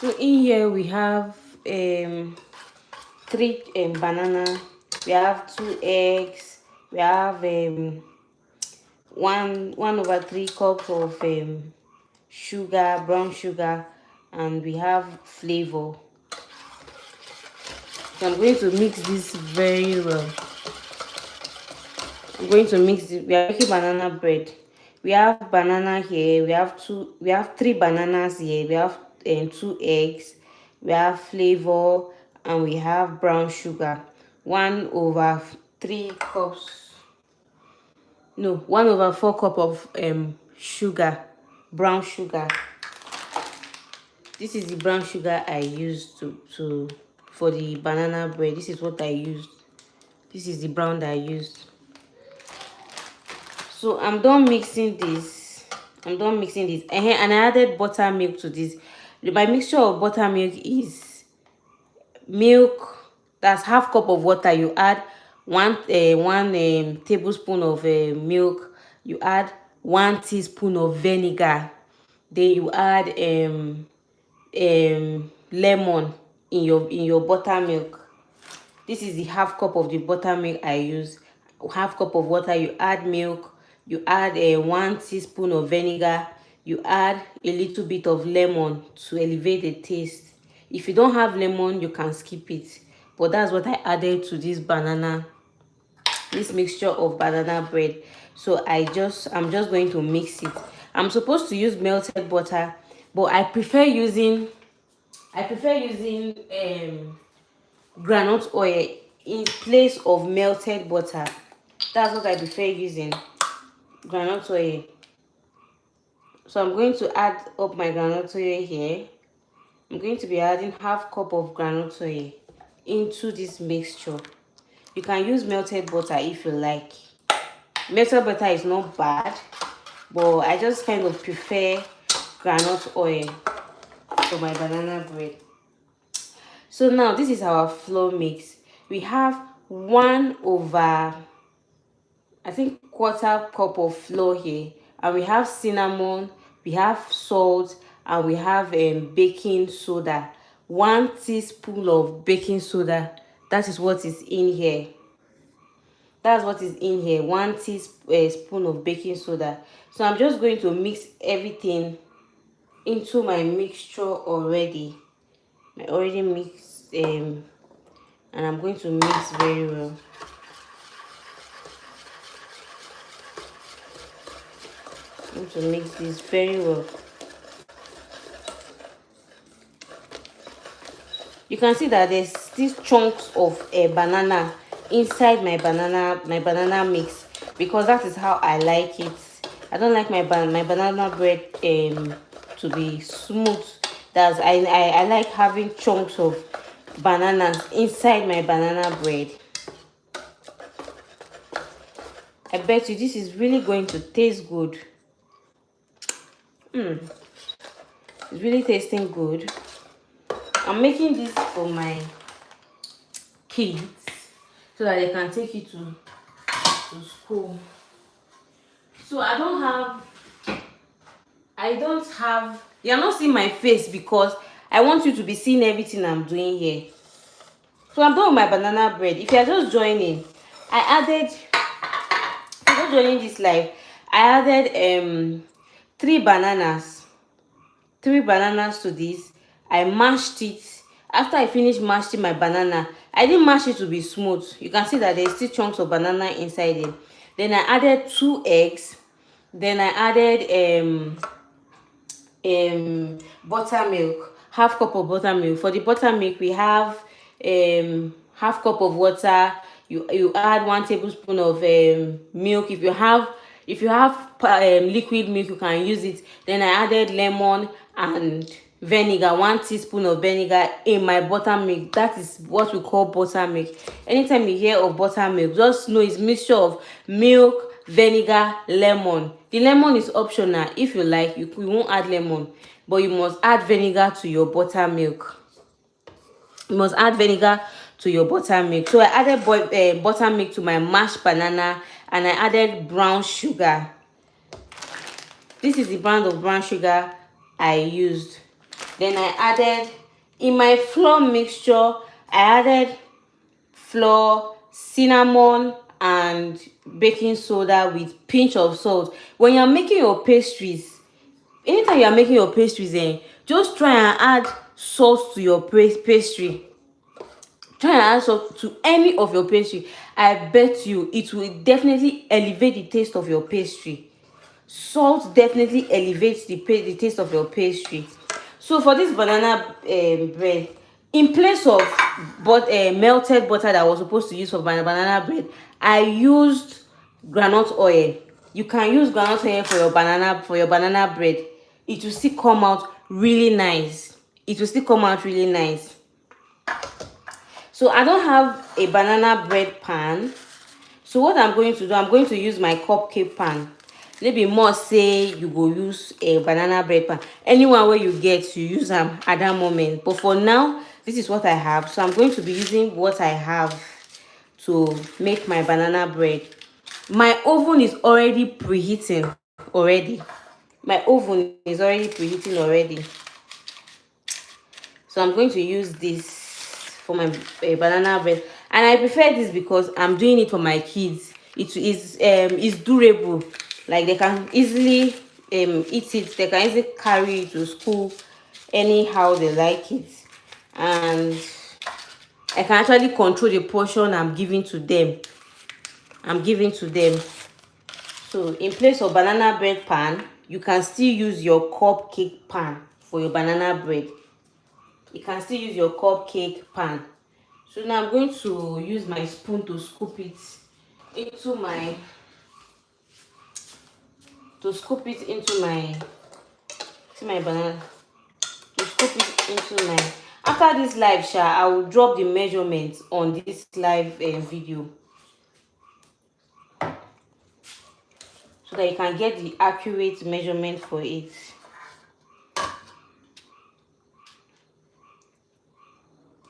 So in here we have 3 banana, we have 2 eggs, we have 1/3 cups of sugar, brown sugar, and we have flavor. So I'm going to mix this very well. I'm going to mix it. We are making banana bread. We have banana here. We have 3 bananas here. We have 2 eggs. We have flavor, and we have brown sugar. 1/3 cups. No, 1/4 cup of sugar, brown sugar. This is the brown sugar I used for the banana bread. This is what I used. This is the brown that I used. So I'm done mixing this. And I added buttermilk to this. My mixture of buttermilk is milk, that's half cup of water. You add one tablespoon of milk. You add 1 teaspoon of vinegar. Then you add lemon in your buttermilk. This is the half cup of the buttermilk I use. Half cup of water. You add milk. You add 1 teaspoon of vinegar. You add a little bit of lemon to elevate the taste. If you don't have lemon, you can skip it. But that's what I added to this mixture of banana bread. So I'm just going to mix it. I'm supposed to use melted butter, but I prefer using groundnut oil in place of melted butter. That's what I prefer using, groundnut oil. So I'm going to add up my groundnut oil here. I'm going to be adding half cup of groundnut oil into this mixture. You can use melted butter if you like. Melted butter is not bad, but I just kind of prefer groundnut oil for my banana bread. So now this is our flour mix. We have 1/4 cup of flour here, and we have cinnamon, we have salt, and we have baking soda. 1 teaspoon of baking soda. That is what is in here. That's what is in here. 1 teaspoon of baking soda. So I'm just going to mix everything into my mixture already. I already mixed and I'm going to mix very well. I'm going to mix this very well. You can see that there's these chunks of a banana inside my banana mix, because that is how I like it. I don't like my banana bread to be smooth. That's I like having chunks of bananas inside my banana bread. I bet you this is really going to taste good. It's really tasting good. I'm making this for my kids so that they can take it to school. So I don't have, you're not seeing my face because I want you to be seeing everything I'm doing here. So I'm done with my banana bread. If you're just joining, if you're just joining this live, I added 3 bananas to this. I mashed it. After I finished mashing my banana, I didn't mash it to be smooth. You can see that there's still chunks of banana inside it. Then I added 2 eggs. Then I added buttermilk, half cup of buttermilk. For the buttermilk, we have half cup of water. You add 1 tablespoon of milk. If you have liquid milk, you can use it. Then I added lemon and vinegar, 1 teaspoon of vinegar in my buttermilk. That is what we call buttermilk. Anytime you hear of buttermilk, just know it's mixture of milk, vinegar, lemon. The lemon is optional. If you like, you won't add lemon, but you must add vinegar to your buttermilk. You must add vinegar to your buttermilk. So I added buttermilk to my mashed banana, and I added brown sugar. This is the brand of brown sugar I used. Then I added, in my flour mixture, I added flour, cinnamon, and baking soda with pinch of salt. When you're making your pastries, anytime you're making your pastries, just try and add salt to your pastry. Try and add salt to any of your pastry. I bet you it will definitely elevate the taste of your pastry. Salt definitely elevates the taste of your pastry. So for this banana bread, in place of melted butter that I was supposed to use for banana bread, I used groundnut oil. You can use groundnut oil for your banana bread. It will still come out really nice. It will still come out really nice. So I don't have a banana bread pan. So what I'm going to do, I'm going to use my cupcake pan. Maybe more say you go use a banana bread pan. Anyone where you get, you use them at that moment. But for now, this is what I have. So I'm going to be using what I have to make my banana bread. My oven is already preheating already. My oven is already preheating already. So I'm going to use this for my banana bread, and I prefer this because I'm doing it for my kids. It is durable, like they can easily eat it. They can easily carry it to school anyhow they like it, and I can actually control the portion I'm giving to them. So in place of banana bread pan, you can still use your cupcake pan for your banana bread. You can still use your cupcake pan. So now I'm going to use my spoon to scoop it into my banana, to scoop it into my. After this live share, I will drop the measurements on this live video, so that you can get the accurate measurement for it.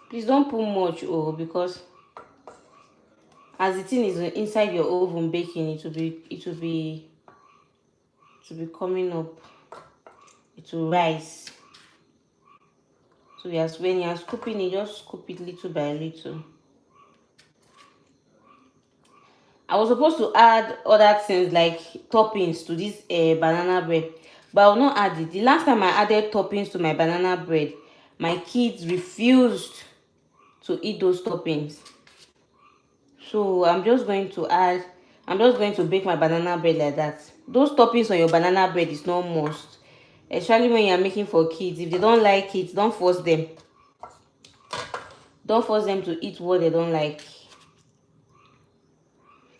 Please don't put much, because as the thing is inside your oven baking, it will be coming up. It will rise. So yes, when you are scooping it, just scoop it little by little. I was supposed to add other things like toppings to this banana bread, but I will not add it. The last time I added toppings to my banana bread, my kids refused to eat those toppings. So I'm just going to bake my banana bread like that. Those toppings on your banana bread is not must, especially when you are making for kids. If they don't like it, don't force them. Don't force them to eat what they don't like.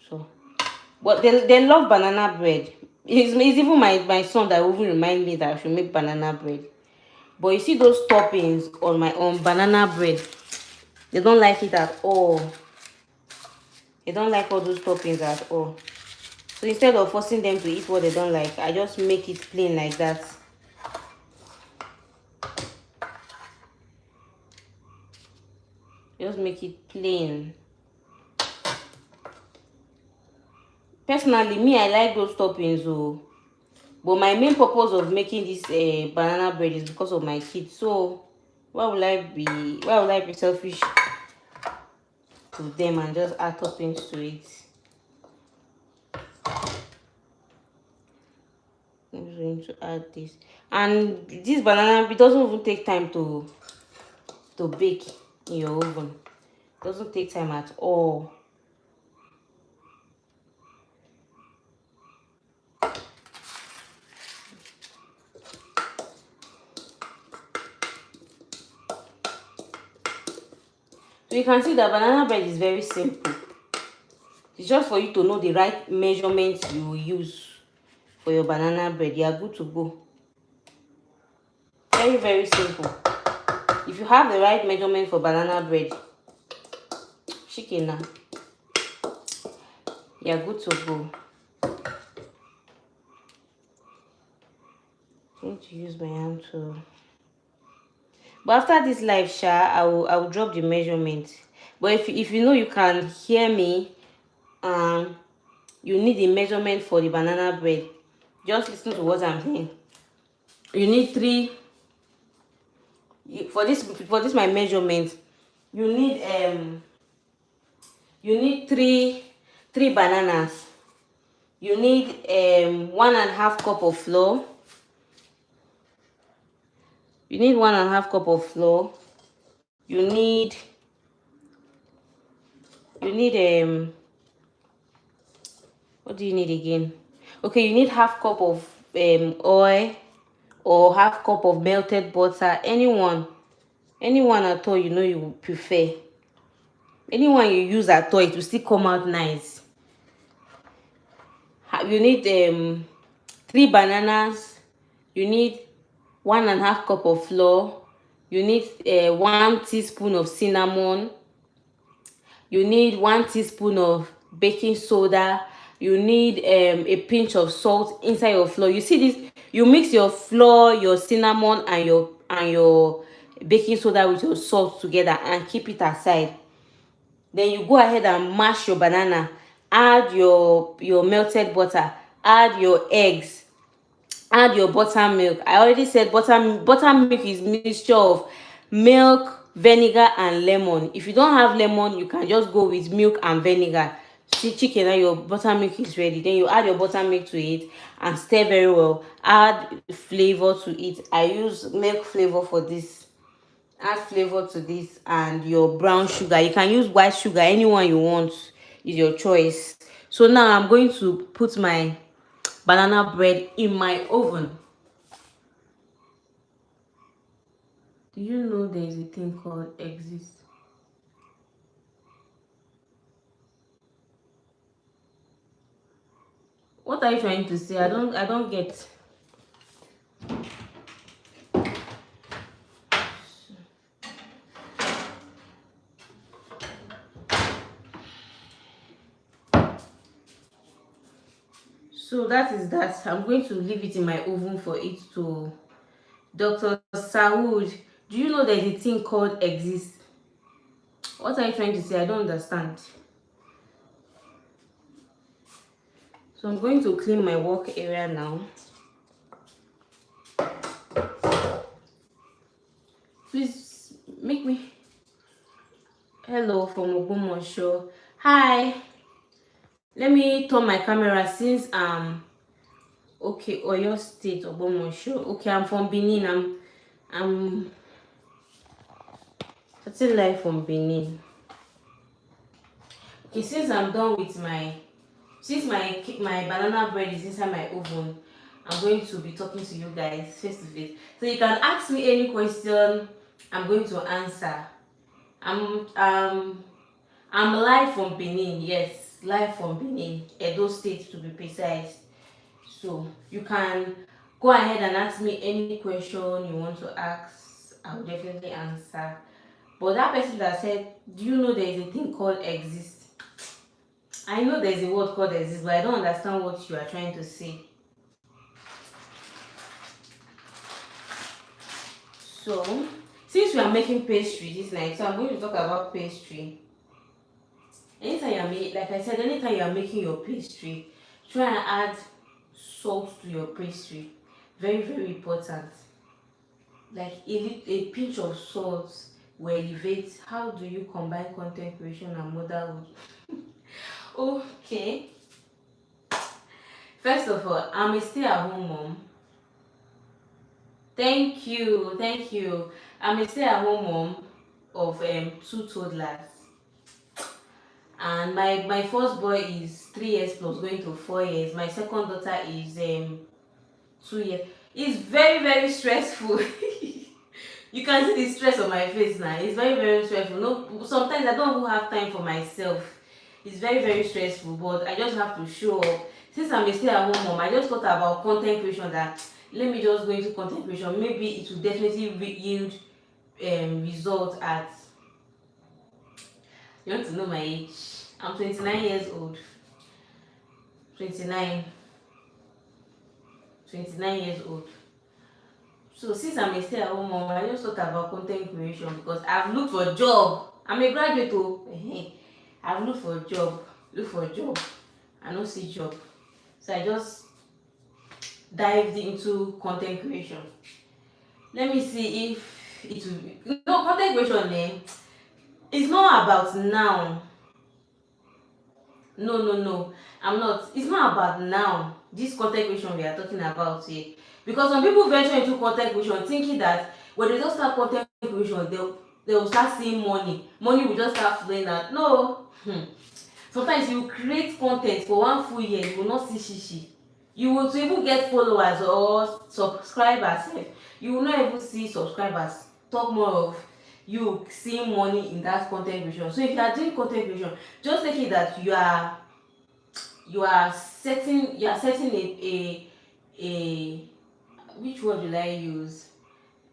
So, but they love banana bread. It's even my son that will even remind me that I should make banana bread. But you see those toppings on my banana bread, they don't like it at all. They don't like all those toppings at all. So instead of forcing them to eat what they don't like, I just make it plain like that. Just make it plain. Personally, me, I like those toppings, but my main purpose of making this banana bread is because of my kids. So why would I be selfish to them and just add toppings to it? I'm going to add this, and this banana, it doesn't even take time to bake in your oven. It doesn't take time at all. So you can see that banana bread is very simple. It's just for you to know the right measurements you will use for your banana bread. You are good to go. Very, very simple. If you have the right measurement for banana bread, chicken now, you are good to go. I'm going to use my hand to. But after this live share, I will drop the measurement. But if you know you can hear me, you need the measurement for the banana bread, just listen to what I'm saying. You need three For this my measurement, you need three bananas. You need 1.5 cup of flour. You need 1.5 cup of flour. You need what do you need again? Okay, you need half cup of oil, or half cup of melted butter. Anyone at all you prefer. Anyone you use at all, it will still come out nice. You need three bananas. You need 1.5 cup of flour. You need 1 teaspoon of cinnamon. You need 1 teaspoon of baking soda. You need a pinch of salt inside your flour. You see this? You mix your flour, your cinnamon, and your baking soda with your salt together and keep it aside. Then you go ahead and mash your banana, add your melted butter, add your eggs, add your buttermilk. I already said buttermilk is mixture of milk, vinegar, and lemon. If you don't have lemon, you can just go with milk and vinegar. See, chicken and your buttermilk is ready. Then you add your buttermilk to it and stir very well. Add flavor to it. I use milk flavor for this. Add flavor to this and your brown sugar. You can use white sugar, anyone you want, is your choice. So now I'm going to put my banana bread in my oven. Do you know there is a thing called exist? What are you trying to say? I don't get. So that is that. I'm going to leave it in my oven for it to. Dr. Sawood, do you know there is a thing called exist? What are you trying to say? I don't understand. So I'm going to clean my work area now. Please make me. Hello from Ogbomoso. Hi. Let me turn my camera since okay, Oyo State, Ogbomoso. Okay, I'm from Benin. I'm starting live from Benin. Okay, since I'm done with my banana bread is inside my oven, I'm going to be talking to you guys face to face. So you can ask me any question. I'm going to answer. I'm live from Benin. Yes, live from Benin, Edo State to be precise. So you can go ahead and ask me any question you want to ask. I'll definitely answer. But that person that said, do you know there is a thing called exist? I know there's a word called exist, but I don't understand what you are trying to say. So, since we are making pastry this night, so I'm going to talk about pastry. Anytime you're making, like I said, anytime you're making your pastry, try and add salt to your pastry. Very, very important. Like a pinch of salt will elevate. How do you combine content creation and motherhood? Okay. First of all, I'm a stay-at-home mom. Thank you, thank you. I'm a stay-at-home mom of 2 toddlers, and my first boy is 3 years plus, going to 4 years. My second daughter is 2 years. It's very, very stressful. You can see the stress on my face now. It's very, very stressful. No, sometimes I don't even have time for myself. It's very, very stressful, but I just have to show up. Since I'm a stay-at-home mom, I just thought about content creation, that let me just go into content creation. Maybe it will definitely yield results at. You want to know my age? I'm 29 years old. 29. 29 years old. So since I'm a stay-at-home mom, I just thought about content creation because I've looked for a job. I'm a graduate too. I've looked for a job. I don't see job. So I just dived into content creation. Let me see if it will be, content creation, it's not about now. No, I'm not. It's not about now. This content creation we are talking about here, because some people venture into content creation thinking that when they just start content creation, they'll start seeing money. Money will just start flowing out. No. Sometimes you create content for 1 full year, you will not see shishi. You will, to even get followers or subscribers sef, you will not even see subscribers. Talk more of you seeing money in that content creation. So if you are doing content creation, just take it that you are setting a which word will I use?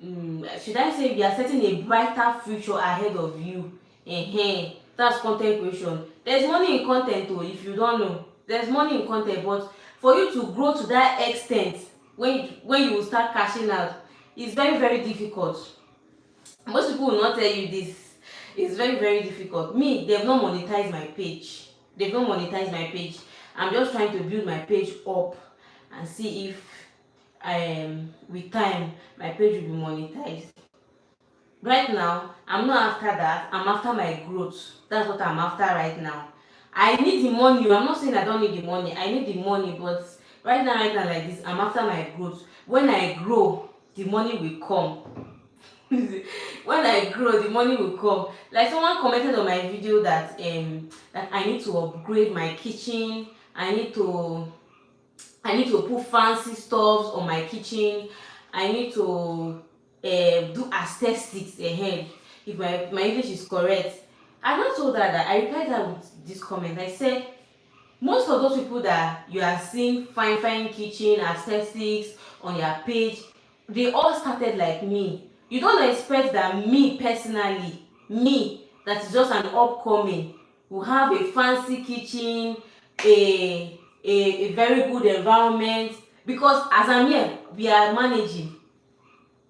Should I say you are setting a brighter future ahead of you? That's content creation. There's money in content oh, if you don't know. There's money in content, but for you to grow to that extent, when you will start cashing out, it's very very difficult. Most people will not tell you this. It's very very difficult. Me, they've not monetized my page. They've not monetized my page. I'm just trying to build my page up and see if with time my page will be monetized. Right now, I'm not after that. I'm after my growth. That's what I'm after right now. I need the money. I'm not saying I don't need the money. I need the money, but right now like this, I'm after my growth. When I grow, the money will come. When I grow, the money will come. Like someone commented on my video that I need to upgrade my kitchen. I need to put fancy stuffs on my kitchen. I need to do aesthetics ahead. If my English is correct. I not told her that. I replied her with this comment. I said, most of those people that you are seeing fine kitchen aesthetics on your page, they all started like me. You don't expect that me personally, me that is just an upcoming, will have a fancy kitchen, a very good environment, because as I'm here, we are managing.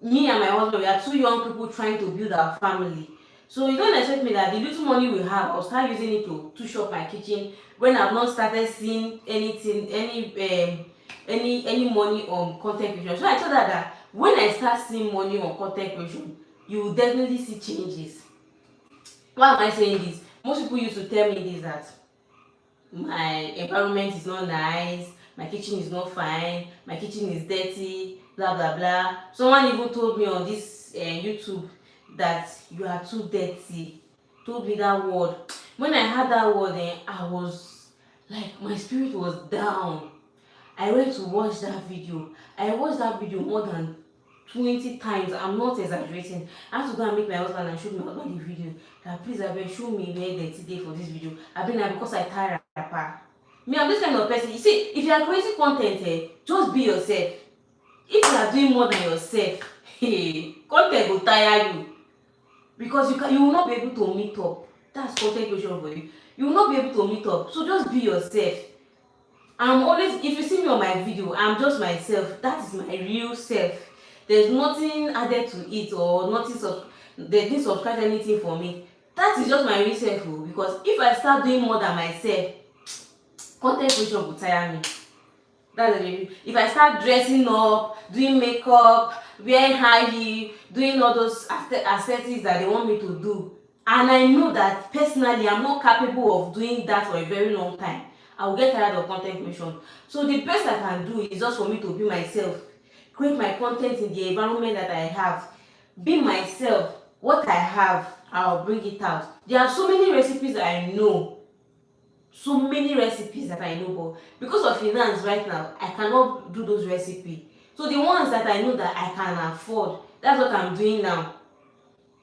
Me and my husband, we are two young people trying to build our family. So you don't expect me that the little money we have, I'll start using it to touch up my kitchen when I've not started seeing anything, any money on content creation. So I told her that when I start seeing money on content creation, you will definitely see changes. Why am I saying this? Most people used to tell me this, that my environment is not nice, my kitchen is not fine, my kitchen is dirty, blah blah blah. Someone even told me on this YouTube that you are too dirty. Told me that word. When I heard that word, I was like, my spirit was down. I went to watch that video. I watched that video more than 20 times. I'm not exaggerating. I have to go and meet my husband and show my husband the video. That please, I beg, show me where dirty day for this video. I been there because I tired rapper. Me, I'm this kind of person. You see, if you are creating content, just be yourself. If you are doing more than yourself, content will tire you, because you will not be able to meet up. That's content creation for you. You will not be able to meet up. So just be yourself. I'm always, if you see me on my video, I'm just myself. That is my real self. There's nothing added to it, or nothing they didn't subscribe anything for me. That is just my real self. Because if I start doing more than myself, content creation will tire me. That's the way. If I start dressing up, doing makeup, wearing high heel, doing all those aesthetics that they want me to do, and I know that personally I'm not capable of doing that for a very long time, I will get tired of content creation. So the best I can do is just for me to be myself, create my content in the environment that I have, be myself. What I have, I'll bring it out. There are so many recipes that I know, but because of finance right now, I cannot do those recipes. So the ones that I know that I can afford, that's what I'm doing now.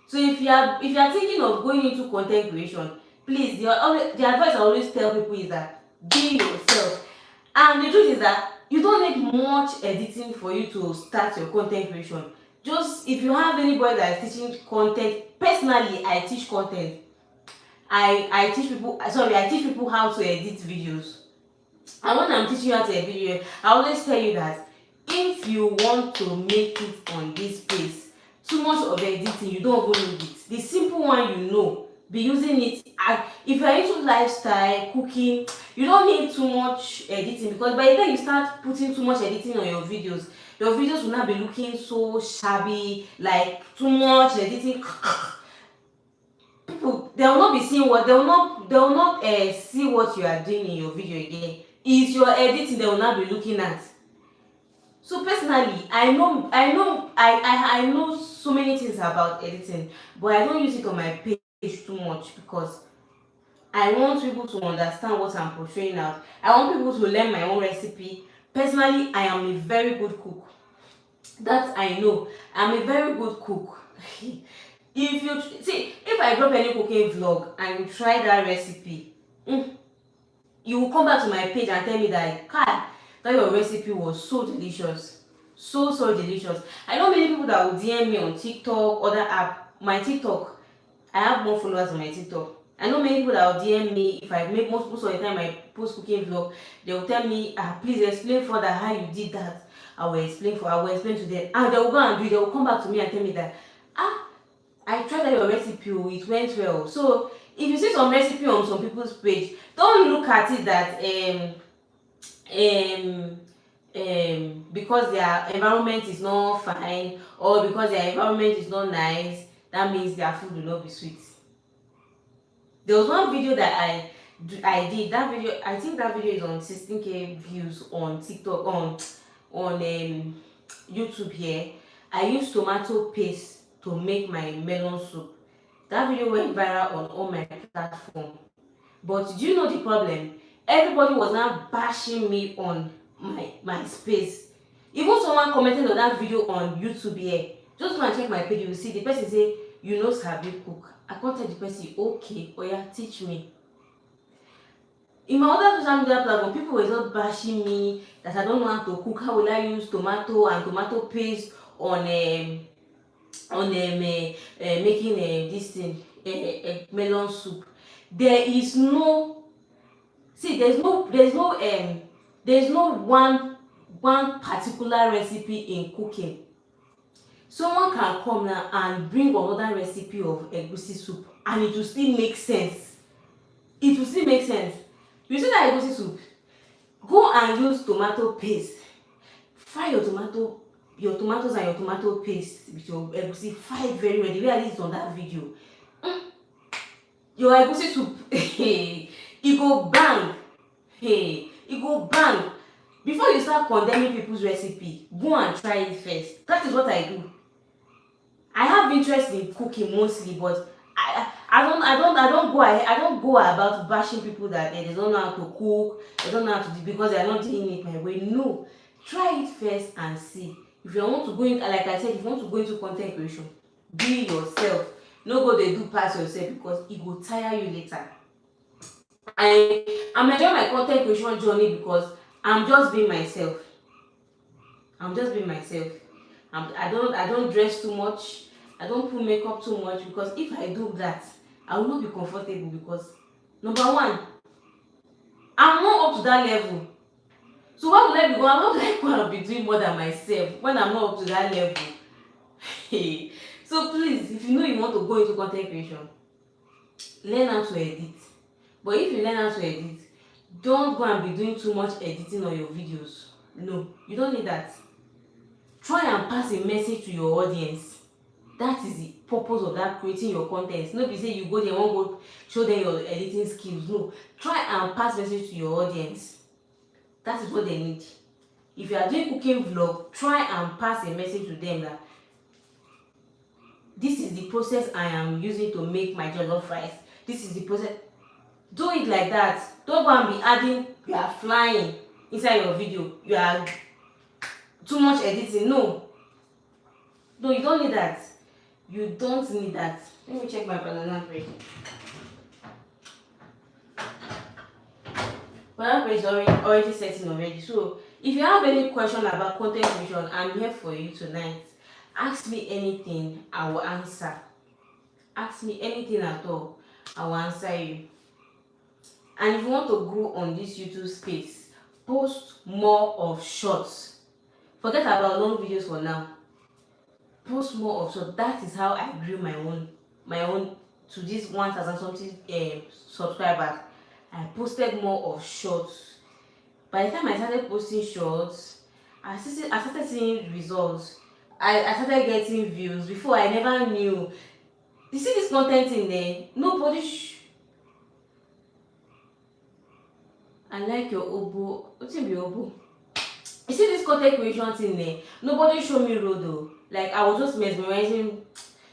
So if you are thinking of going into content creation, please, the advice I always tell people is that be yourself. And the truth is that you don't need much editing for you to start your content creation. Just if you have anybody that is teaching content, personally I teach content. I teach people how to edit videos. And when I'm teaching you how to edit video, I always tell you that if you want to make it on this place, too much of editing, you don't even need it. The simple one, be using it. If you're into lifestyle cooking, you don't need too much editing, because by the time you start putting too much editing on your videos will not be looking so shabby, like too much editing. People, they will not be seeing what they will not see what you are doing in your video again. It's your editing they will not be looking at. So personally, I know so many things about editing, but I don't use it on my page too much, because I want people to understand what I'm portraying out. I want people to learn my own recipe. Personally, I am a very good cook. That I know. I'm a very good cook. If you see, if I drop any cooking vlog and you try that recipe, you will come back to my page and tell me that, Kai, that your recipe was so delicious. So delicious. I know many people that will DM me on TikTok, other app. My TikTok, I have more followers on my TikTok. I know many people that will DM me if I make most of the time I post cooking vlog, they will tell me, please explain further how you did that. I will explain to them. And they will go and do it. They will come back to me and tell me that, I tried out your recipe, oh, it went well. So if you see some recipe on some people's page, don't look at it that um because their environment is not fine, or because their environment is not nice, that means their food will not be sweet. There was one video that I did. That video, I think that video is on 16K views on TikTok, on YouTube here. I used tomato paste to make my melon soup. That video went viral on all my platforms. But do you know the problem? Everybody was now bashing me on my space. Even someone commented on that video on YouTube here. Just go and check my page, you will see the person say, you know sabi cook. I come tell the person, okay, oya teach me. In my other social media platform, people were just bashing me that I don't know how to cook. How will I use tomato and tomato paste on making this thing, melon soup. There is no, see, there's no one particular recipe in cooking. Someone can come now and bring another recipe of egusi soup and it will still make sense. It will still make sense. You see that egusi soup, go and use tomato paste, fry your tomatoes and your tomato paste with your egusi, fry it very well the way I did it on that video. Your egusi soup e go bang. E go bang. Before you start condemning people's recipe, go and try it first. That is what I do. I have interest in cooking mostly, but I don't go about bashing people that they don't know how to cook, they don't know how to do because they are not doing it my way. No, try it first and see. If you want to go in, like I said, if you want to go into content creation, be yourself. No go dey do pass yourself because e go tire you later. I'm enjoying my content creation journey because I'm just being myself. I'm just being myself. I don't dress too much. I don't put makeup too much because if I do that, I will not be comfortable because number one, I'm not up to that level. So why would I be going? How would I go and be doing more than myself when I'm not up to that level? So please, if you know you want to go into content creation, learn how to edit. But if you learn how to edit, don't go and be doing too much editing on your videos. No, you don't need that. Try and pass a message to your audience. That is the purpose of that creating your content. No be say you go there wan go show them your editing skills. No, try and pass message to your audience. That is what they need. If you are doing cooking vlog, try and pass a message to them that this is the process I am using to make my jollof rice. This is the process. Do it like that. Don't go and be adding, you are flying inside your video, you are too much editing. No, you don't need that. You don't need that. Let me check my banana bread. Banana bread is already setting already. So if you have any question about content creation, I'm here for you tonight. Ask me anything, I will answer. Ask me anything at all, I will answer you. And if you want to grow on this YouTube space, post more of shorts. Forget about long videos for now. Post more of shorts. That is how I grew my own to this 1,000 something subscribers, I posted more of shorts. By the time I started posting shorts, I started seeing results. I started getting views. Before, I never knew. You see this content in there, nobody I like your obo. Wetin be obo? You see this content creation thing there, nobody show me road though. Like, I was just mesmerizing.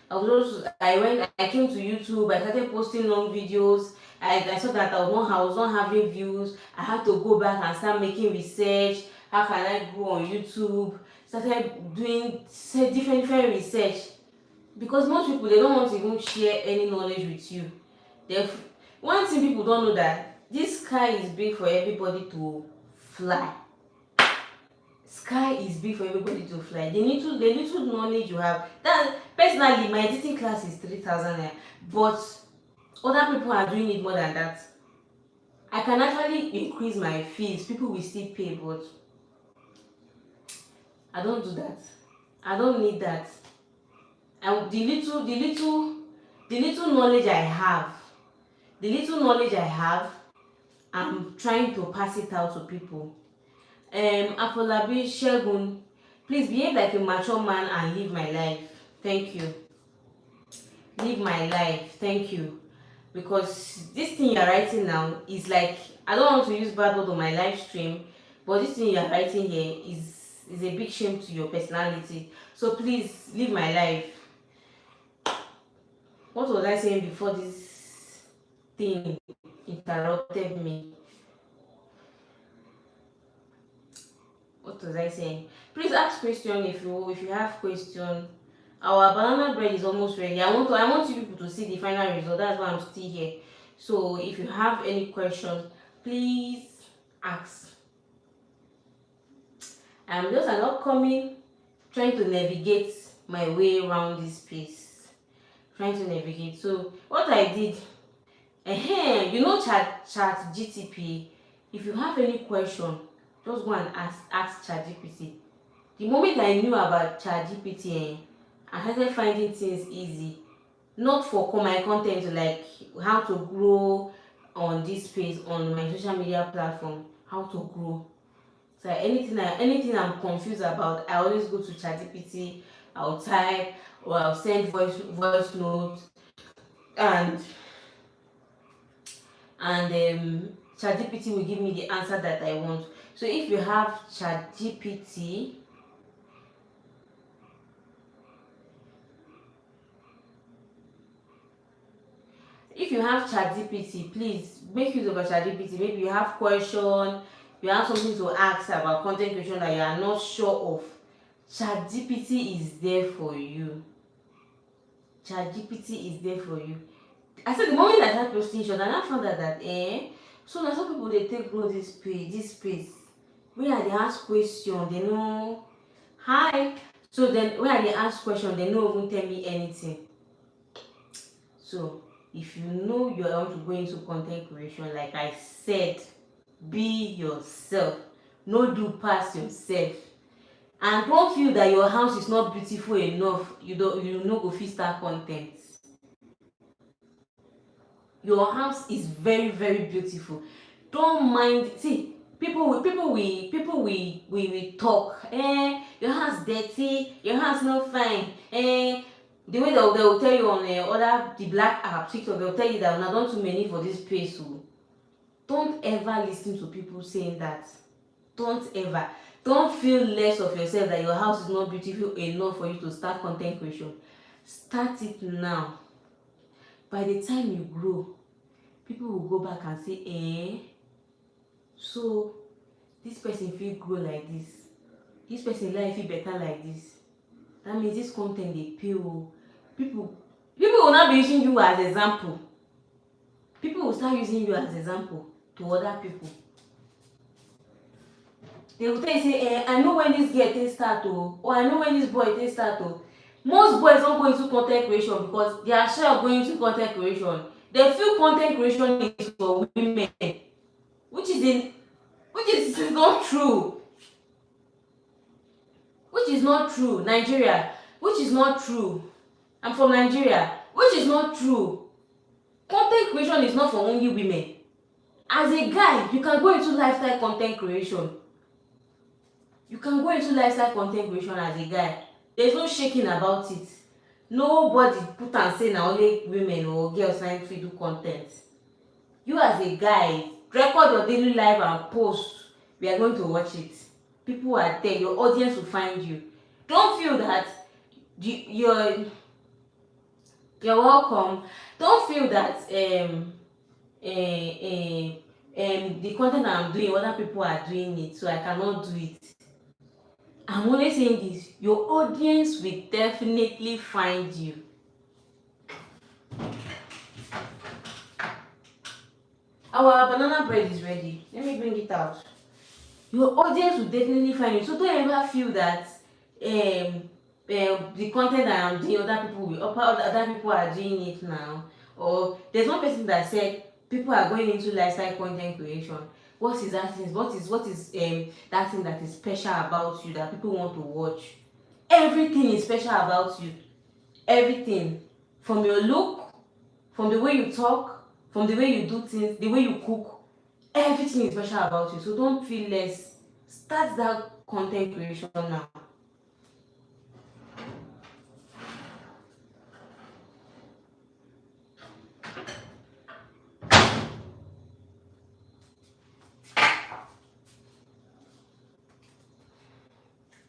I came to YouTube, I started posting long videos. I saw that I was not having views. I had to go back and start making research. How can I grow on YouTube? Started doing different research, because most people, they don't want to even share any knowledge with you. They One thing people don't know, that this sky is big for everybody to fly. Sky is big for everybody to fly. The little knowledge you have, that personally my editing class is 3,000 naira, but other people are doing it more than that. I can actually increase my fees, people will still pay, but I don't do that. I don't need that. And the little knowledge I have, I'm trying to pass it out to people. Afolabi Shegun, please behave like a mature man and live my life. Thank you. Live my life. Thank you. Because this thing you're writing now is like, I don't want to use bad word on my live stream, but this thing you're writing here is a big shame to your personality. So please live my life. What was I saying before this thing interrupted me? What was I saying? Please ask question if you have question. Our banana bread is almost ready. I want you people to see the final result. That's why I'm still here. So if you have any questions, please ask. I'm just an upcoming, trying to navigate my way around this space. Trying to navigate. So what I did, you know, chat GTP. If you have any question, just go and ask ChatGPT. The moment I knew about ChatGPT, I started finding things easy. Not for my content, like how to grow on this space, on my social media platform, how to grow. So anything I'm confused about, I always go to ChatGPT. I'll type, or I'll send voice notes, and ChatGPT will give me the answer that I want. So if you have ChatGPT, please make use of a ChatGPT. Maybe you have question, you have something to ask about content creation that you are not sure of. ChatGPT is there for you. ChatGPT is there for you. I said the moment I started posting short, and I found out that so now some people, they take grow this space. When I dey ask question, they know hi. So then when I dey ask question, they no even tell me anything. So if you know you want to go into content creation, like I said, be yourself. No do pass yourself. And don't feel that your house is not beautiful enough. You no go fit start content. Your house is very, very beautiful. Don't mind. See, people will talk. Your house dirty. Your house not fine. The way they will tell you on the black app TikTok, they will tell you that una don too many for this place. So don't ever listen to people saying that. Don't ever. Don't feel less of yourself that your house is not beautiful enough for you to start content creation. Start it now. By the time you grow, people will go back and say, so this person fit grow like this person life fit better like this. That means this content dey pay o. People will not be using you as example. People will start using you as example to other people. They will tell you say, I know when this girl take start o, or I know when this boy take start o. Most boys don't go into content creation because they are sure of going into content creation. They feel content creation is for women, which is not true. Which is not true. Nigeria, which is not true. I'm from Nigeria, which is not true. Content creation is not for only women. As a guy, you can go into lifestyle content creation. You can go into lifestyle content creation as a guy. There's no shaking about it. Nobody put am say na only women or girls na fit do content. You as a guy, record your daily life and post. We are going to watch it. People are there. Your audience will find you. Don't feel that you're welcome. Don't feel that the content I'm doing, other people are doing it, so I cannot do it. I'm only saying this, your audience will definitely find you. Our banana bread is ready. Let me bring it out. Your audience will definitely find you. So don't ever feel that the content that I'm doing, other people are doing it now. Or there's one person that said people are going into lifestyle content creation. What is that thing? What is that thing that is special about you that people want to watch? Everything is special about you. Everything, from your look, from the way you talk, from the way you do things, the way you cook, everything is special about you. So don't feel less. Start that content creation now.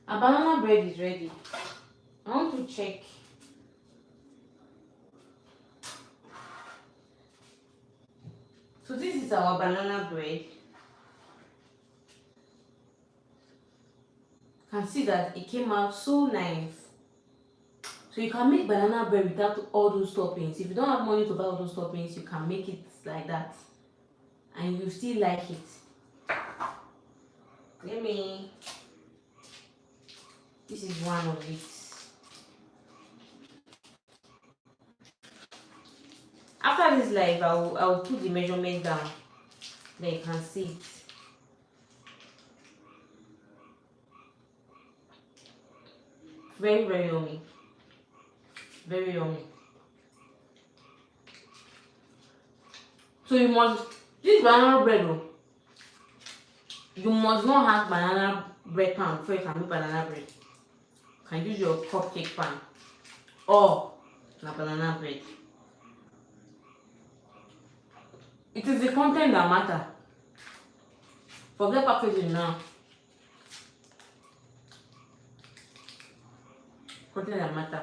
Our banana bread is ready. I want to check. So this is our banana bread. You can see that it came out so nice. So you can make banana bread without all those toppings. If you don't have money to buy all those toppings, you can make it like that, and you still like it. Let me. This is one of it. After this live, I will put the measurement down. Then you can see it. Very, very yummy. Very yummy. So you must, this banana bread oh, you must not have banana bread pan before you can make banana bread. You can use your cupcake pan or na banana bread. It is the content that matter. Forget packaging now. Content that matter.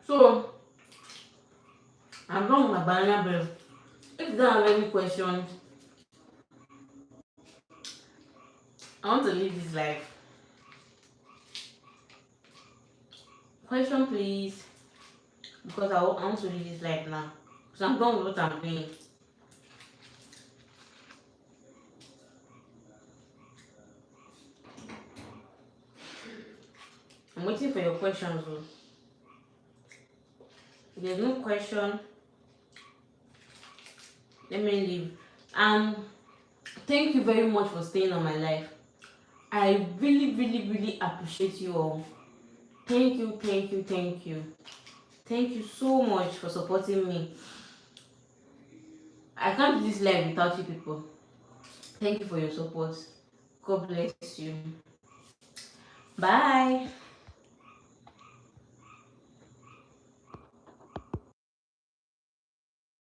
So I'm done with my banana bread. If you don't have any questions, I want to leave this live. Question please, because I want to leave this live now. So I'm done with what I'm doing. I'm waiting for your questions though. If there's no question, let me leave. Thank you very much for staying on my life. I really, really, really appreciate you all. Thank you, thank you, thank you. Thank you so much for supporting me. I can't do this live without you people. Thank you for your support. God bless you. Bye.